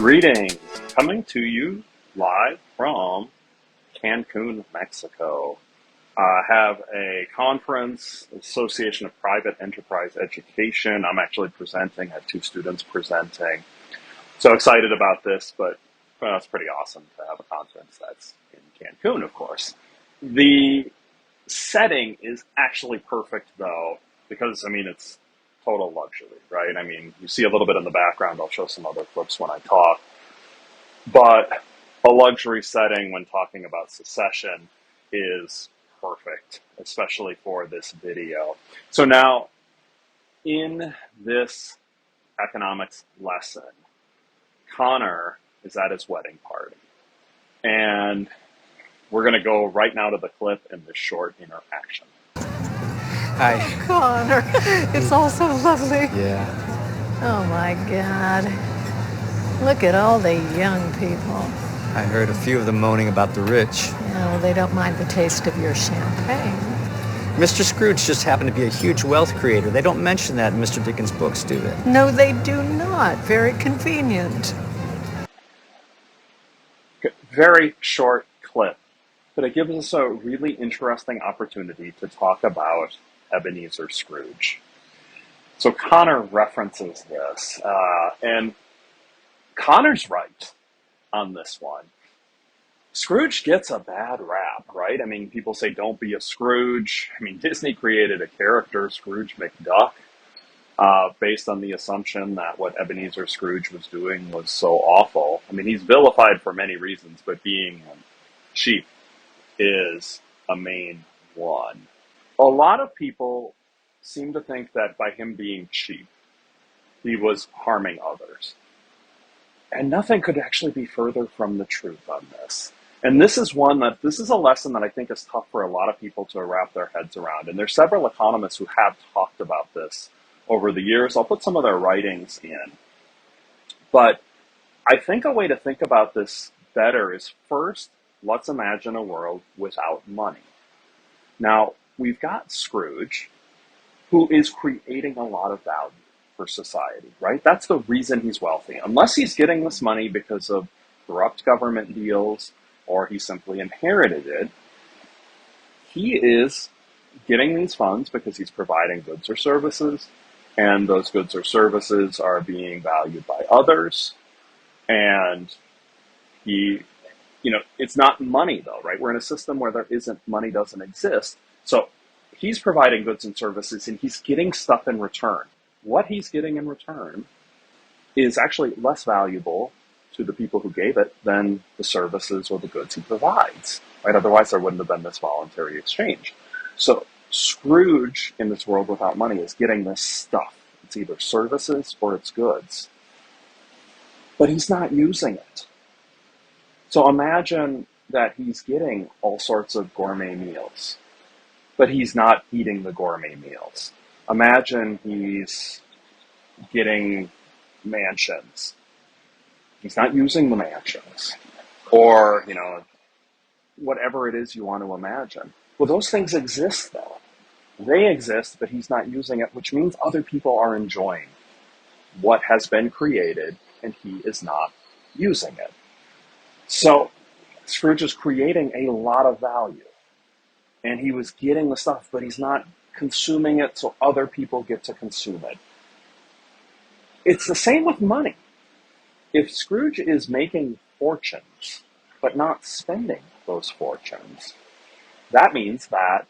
Greetings, coming to you live from Cancun, Mexico. I have a conference, Association of Private Enterprise Education. I'm actually presenting. I have two students presenting. So excited about this, but well, it's pretty awesome to have a conference that's in Cancun, of course. The setting is actually perfect, though, because, it's total luxury, right? You see a little bit in the background. I'll show some other clips when I talk. But a luxury setting when talking about secession is perfect, especially for this video. So now, in this economics lesson, Connor is at his wedding party. And we're going to go right now to the clip in this short interaction. Hi. Connor, it's all so lovely. Yeah. Oh my God. Look at all the young people. I heard a few of them moaning about the rich. No, they don't mind the taste of your champagne. Mr. Scrooge just happened to be a huge wealth creator. They don't mention that in Mr. Dickens' books, do they? No, they do not. Very convenient. Very short clip, but it gives us a really interesting opportunity to talk about Ebenezer Scrooge. So Connor references this, and Connor's right on this one. Scrooge gets a bad rap, right? People say don't be a Scrooge. Disney created a character, Scrooge McDuck, based on the assumption that what Ebenezer Scrooge was doing was so awful. He's vilified for many reasons, but being cheap is a main one. A lot of people seem to think that by him being cheap, he was harming others. And nothing could actually be further from the truth on this. And this is a lesson that I think is tough for a lot of people to wrap their heads around. And there's several economists who have talked about this over the years. I'll put some of their writings in. But I think a way to think about this better is first, let's imagine a world without money. Now, we've got Scrooge, who is creating a lot of value for society, right? That's the reason he's wealthy. Unless he's getting this money because of corrupt government deals or he simply inherited it, he is getting these funds because he's providing goods or services, and those goods or services are being valued by others. And it's not money though, right? We're in a system where money doesn't exist. So he's providing goods and services and he's getting stuff in return. What he's getting in return is actually less valuable to the people who gave it than the services or the goods he provides, right? Otherwise there wouldn't have been this voluntary exchange. So Scrooge in this world without money is getting this stuff. It's either services or it's goods. But he's not using it. So imagine that he's getting all sorts of gourmet meals, but he's not eating the gourmet meals. Imagine he's getting mansions. He's not using the mansions. Or, whatever it is you want to imagine. Well, those things exist though. They exist, but he's not using it, which means other people are enjoying what has been created and he is not using it. So Scrooge is creating a lot of value and he was getting the stuff, but he's not consuming it so other people get to consume it. It's the same with money. If Scrooge is making fortunes, but not spending those fortunes, that means that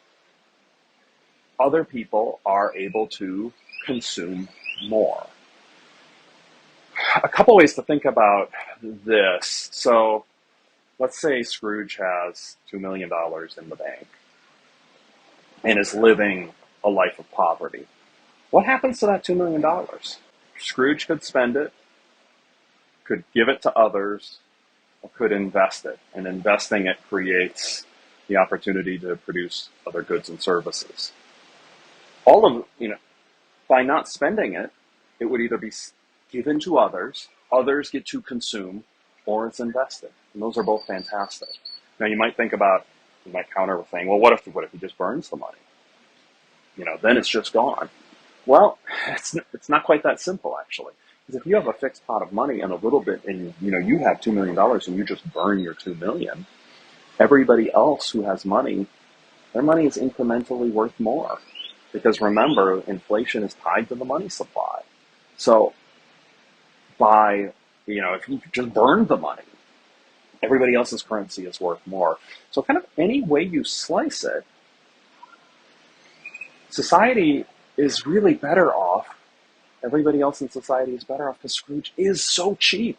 other people are able to consume more. A couple ways to think about this. So let's say Scrooge has $2 million in the bank and is living a life of poverty. What happens to that $2 million? Scrooge could spend it, could give it to others, or could invest it. And investing it creates the opportunity to produce other goods and services. By not spending it, it would either be given to others get to consume, or it's invested. And those are both fantastic. Now you might counter with saying, well, what if he just burns the money? Then it's just gone. Well, it's not quite that simple, actually. Because if you have a fixed pot of money and a little bit, and you have $2 million and you just burn your 2 million, everybody else who has money, their money is incrementally worth more. Because remember, inflation is tied to the money supply. So if you just burn the money, everybody else's currency is worth more. So kind of any way you slice it, society is really better off. Everybody else in society is better off because Scrooge is so cheap.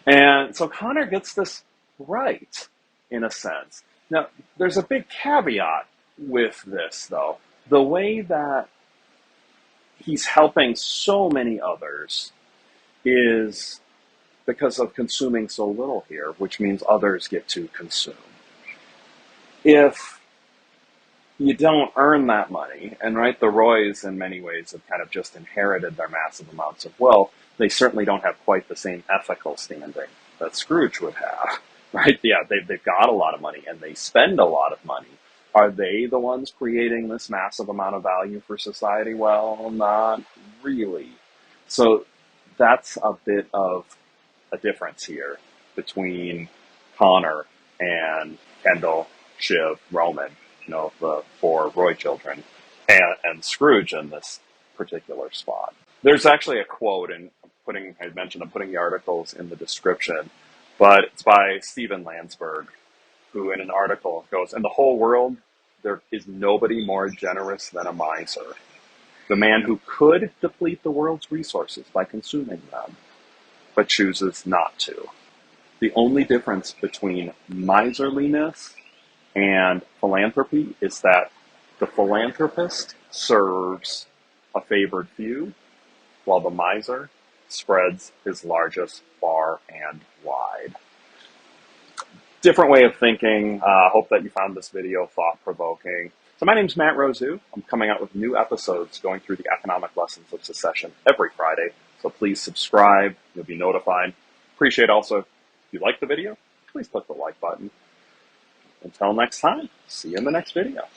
And so Connor gets this right, in a sense. Now, there's a big caveat with this, though. The way that he's helping so many others is because of consuming so little here, which means others get to consume. If you don't earn that money, and right, the Roys in many ways have kind of just inherited their massive amounts of wealth, they certainly don't have quite the same ethical standing that Scrooge would have, right? Yeah, they've got a lot of money and they spend a lot of money. Are they the ones creating this massive amount of value for society? Well, not really. So that's a bit of a difference here between Connor and Kendall, Shiv, Roman, the four Roy children, and Scrooge in this particular spot. There's actually a quote, and I'm putting the articles in the description, but it's by Stephen Landsberg, who in an article goes, "In the whole world, there is nobody more generous than a miser. The man who could deplete the world's resources by consuming them, but chooses not to. The only difference between miserliness and philanthropy is that the philanthropist serves a favored few, while the miser spreads his largesse far and wide." Different way of thinking. Hope that you found this video thought-provoking. So my name's Matt Rosu. I'm coming out with new episodes going through the economic lessons of secession every Friday. So please subscribe. You'll be notified. Appreciate also, if you like the video, please click the like button. Until next time, see you in the next video.